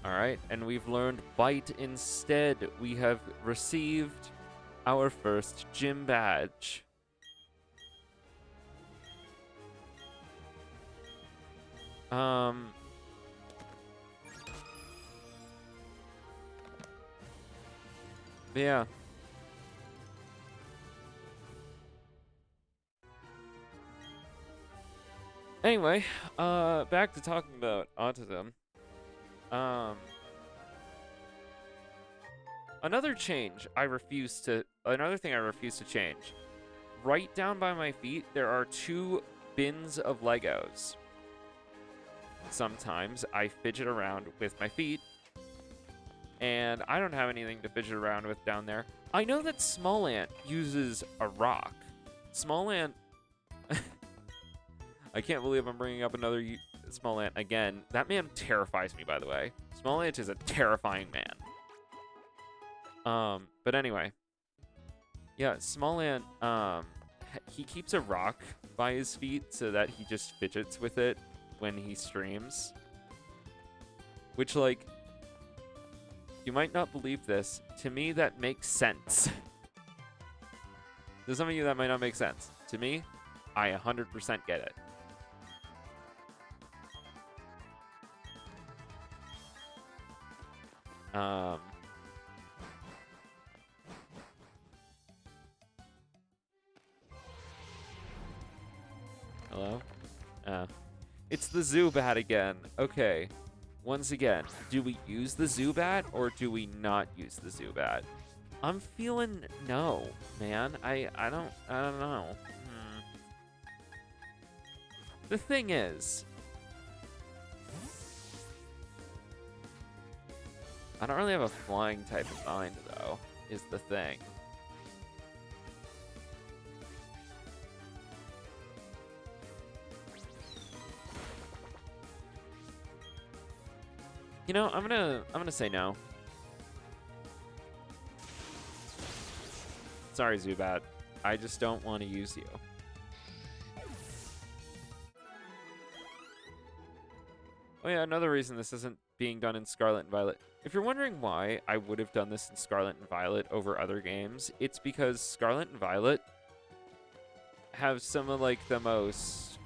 Alright, and we've learned Bite instead. We have received our first gym badge. Yeah. Anyway, back to talking about autism. Another thing I refuse to change. Right down by my feet, there are 2 bins of Legos. Sometimes I fidget around with my feet, and I don't have anything to fidget around with down there. I know that Small Ant uses a rock. Small Ant... I can't believe I'm bringing up another Small Ant again. That man terrifies me, by the way. Small Ant is a terrifying man. But anyway. Yeah, Small Ant, he keeps a rock by his feet so that he just fidgets with it when he streams. Which, like, you might not believe this. To me, that makes sense. To some of you, that might not make sense. To me, I 100% get it. Hello? It's the Zubat again. Okay. once again, do we use the Zubat or do we not use the Zubat? I'm feeling no, man. I don't know. The thing is, I don't really have a flying type in mind, though, is the thing. You know, I'm gonna say no. Sorry, Zubat. I just don't want to use you. Oh yeah, another reason this isn't being done in Scarlet and Violet. If you're wondering why I would have done this in Scarlet and Violet over other games, it's because Scarlet and Violet have some of like the most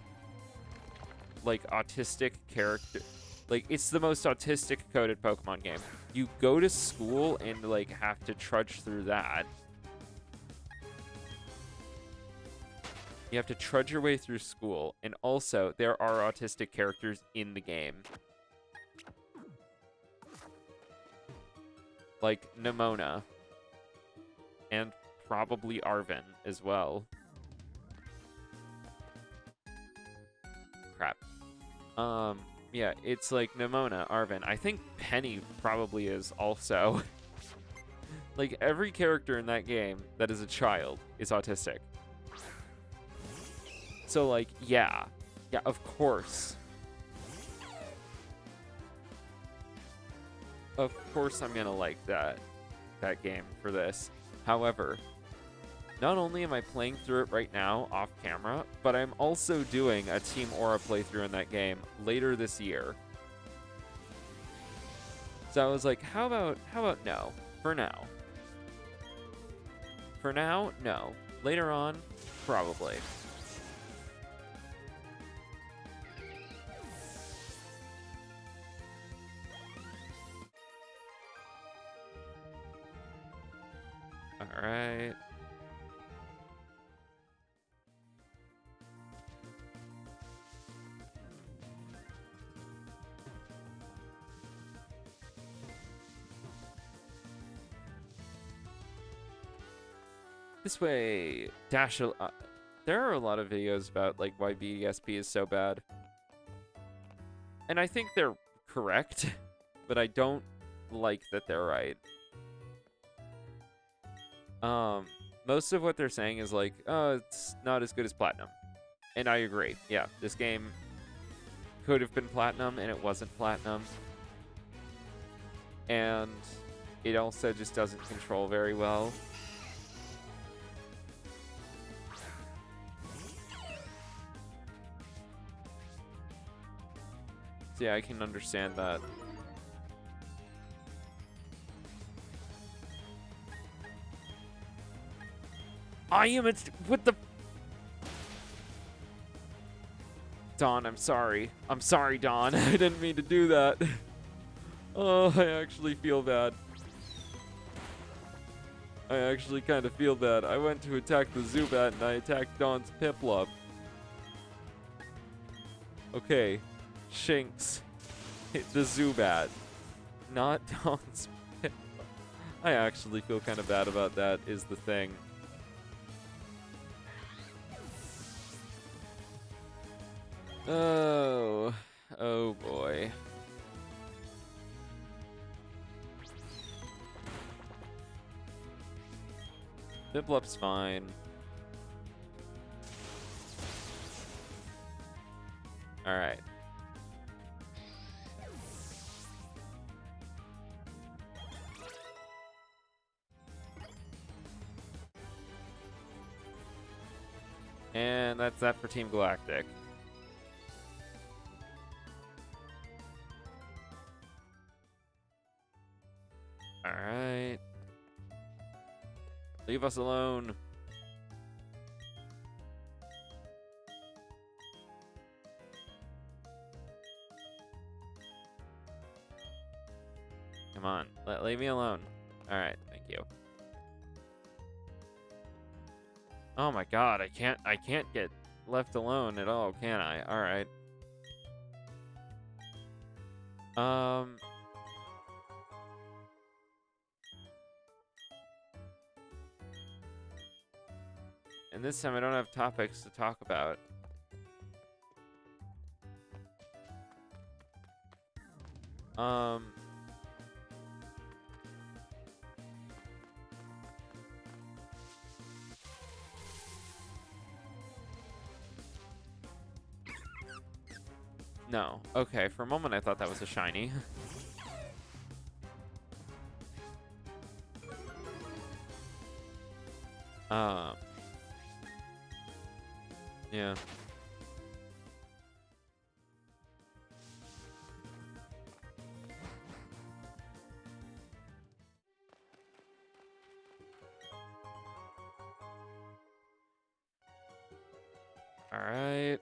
like autistic character. Like, it's the most autistic coded Pokemon game. You go to school and like have to trudge through that. You have to trudge your way through school, and also there are autistic characters in the game. Like Nimona. And probably Arven as well. Crap. Yeah, it's like Nimona, Arven. I think Penny probably is also. Like, every character in that game that is a child is autistic. So, like, yeah. Yeah, of course. Of course I'm gonna like that game for this. However, not only am I playing through it right now off camera, but I'm also doing a Team Aura playthrough in that game later this year. So I was like, how about no? For now. For now, no. Later on, probably. All right. This way, dash. There are a lot of videos about like why BDSP is so bad, and I think they're correct, but I don't like that they're right. Most of what they're saying is like, oh, it's not as good as Platinum, and I agree. Yeah, this game could have been Platinum, and it wasn't Platinum, and it also just doesn't control very well. So yeah, I can understand that. I am what the... Dawn, I'm sorry. I'm sorry, Dawn. I didn't mean to do that. Oh, I actually feel bad. I actually kind of feel bad. I went to attack the Zubat and I attacked Dawn's Piplup. Okay. Shinx hit the Zubat, not Dawn's Piplup. I actually feel kind of bad about that, is the thing. Oh boy. Piplup's fine. All right. And that's that for Team Galactic. All right. Leave us alone. Come on, leave me alone. All right, thank you. Oh my God, I can't get left alone at all, can I? All right. Um, and this time I don't have topics to talk about. No. Okay, for a moment I thought that was a shiny. Yeah. All right.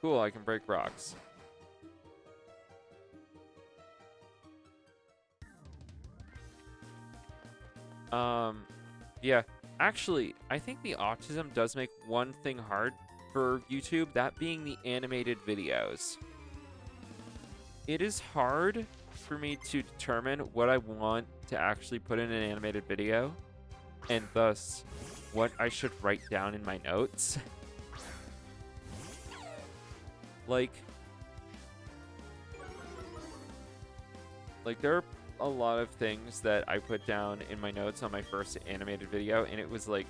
Cool, I can break rocks. Yeah. Actually, I think the autism does make one thing hard for YouTube, that being the animated videos. It is hard for me to determine what I want to actually put in an animated video, and thus what I should write down in my notes. Like there are a lot of things that I put down in my notes on my first animated video, and it was like,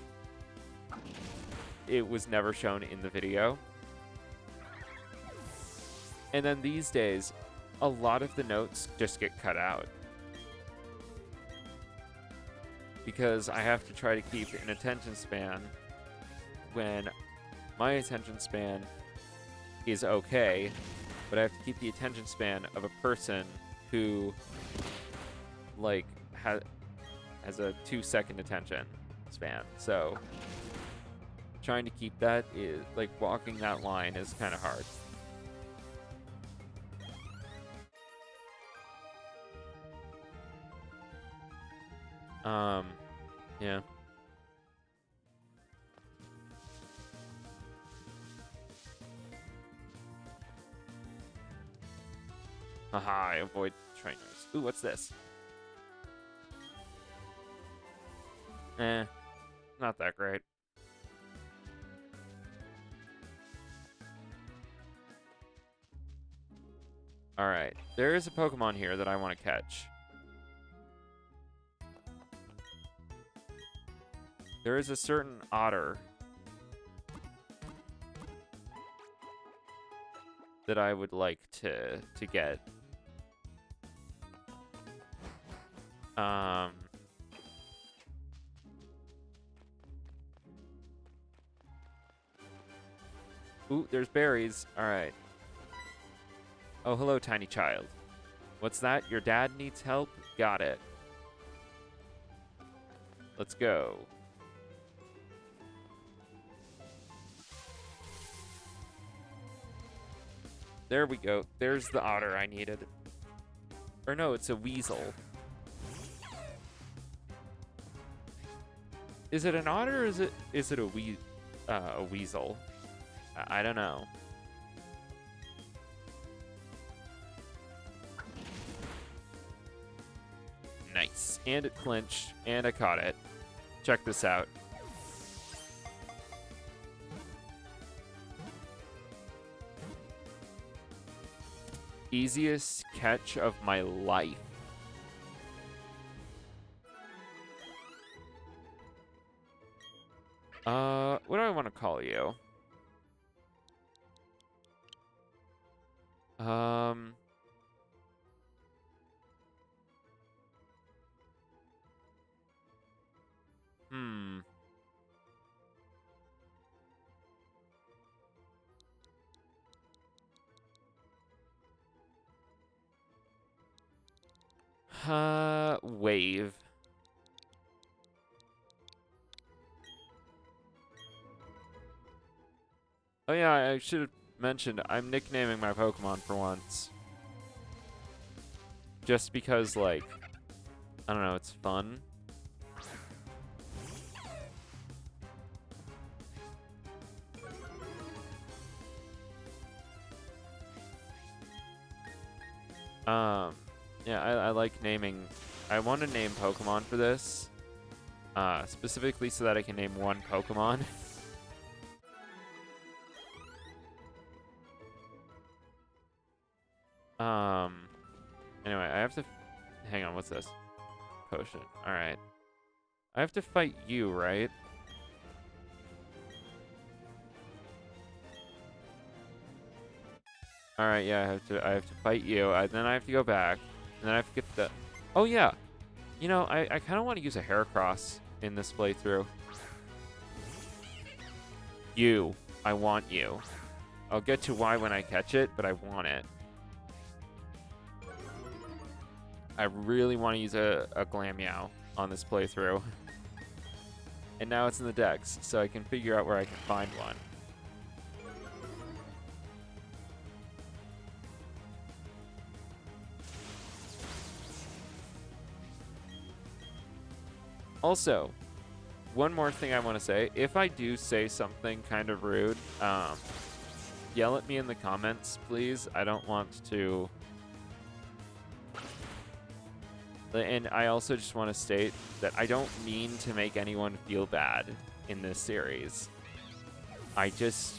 it was never shown in the video. And then these days, a lot of the notes just get cut out, because I have to try to keep an attention span when my attention span is okay, but I have to keep the attention span of a person who like has a 2-second attention span. So trying to keep that, is like walking that line is kind of hard. Yeah. Haha, I avoid trainers. Ooh, what's this? Not that great. Alright, there is a Pokemon here that I want to catch. There is a certain otter that I would like to get. Ooh, there's berries. All right. Oh, hello, tiny child. What's that? Your dad needs help? Got it. Let's go. There we go. There's the otter I needed. Or no, it's a weasel. Is it an otter or is it a weasel? I don't know. Nice. And it clinched, and I caught it. Check this out. Easiest catch of my life. What do I want to call you? Wave. Oh yeah, I should have mentioned, I'm nicknaming my Pokemon for once. Just because, like, I don't know, it's fun. Yeah, I like naming. I want to name Pokemon for this. Specifically so that I can name one Pokemon. Anyway, I have to... Hang on, what's this? Potion. Alright. I have to fight you, right? Alright, yeah, I have to fight you. Then I have to go back. And then I have to get the... Oh, yeah. You know, I kind of want to use a Heracross in this playthrough. You. I want you. I'll get to why when I catch it, but I want it. I really want to use a Glameow on this playthrough. And now it's in the Dex, so I can figure out where I can find one. Also, one more thing I want to say. If I do say something kind of rude, yell at me in the comments, please. I don't want to... And I also just want to state that I don't mean to make anyone feel bad in this series. I just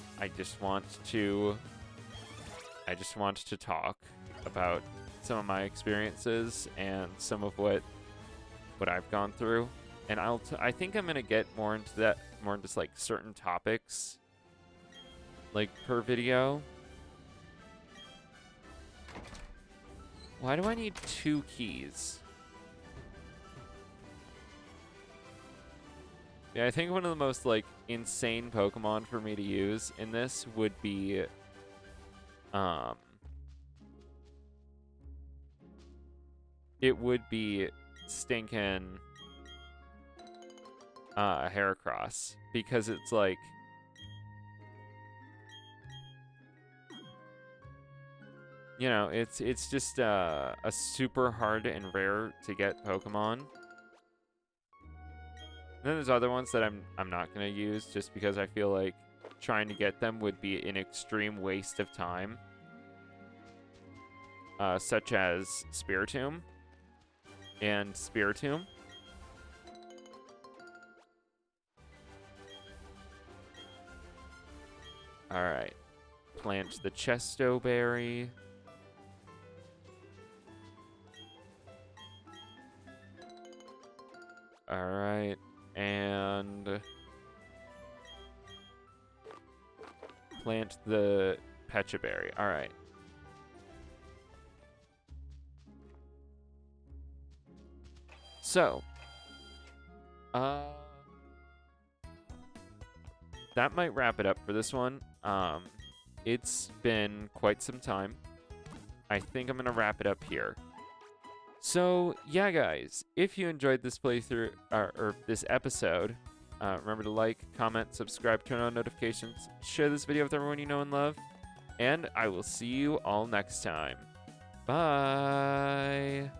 want to talk about some of my experiences and some of what I've gone through. And I think I'm gonna get more into like certain topics, like per video. Why do I need 2 keys? Yeah, I think one of the most like insane Pokemon for me to use in this would be it would be stinking Heracross, because it's like, you know, it's just a super hard and rare to get Pokemon. And then there's other ones that I'm not gonna use just because I feel like trying to get them would be an extreme waste of time. Such as Spiritomb and Spiritomb. Alright. Plant the Chesto Berry. Alright. And plant the Pecha Berry. Alright. So, that might wrap it up for this one. It's been quite some time. I think I'm going to wrap it up here. So, yeah, guys, if you enjoyed this playthrough, or this episode, remember to like, comment, subscribe, turn on notifications, share this video with everyone you know and love, and I will see you all next time. Bye!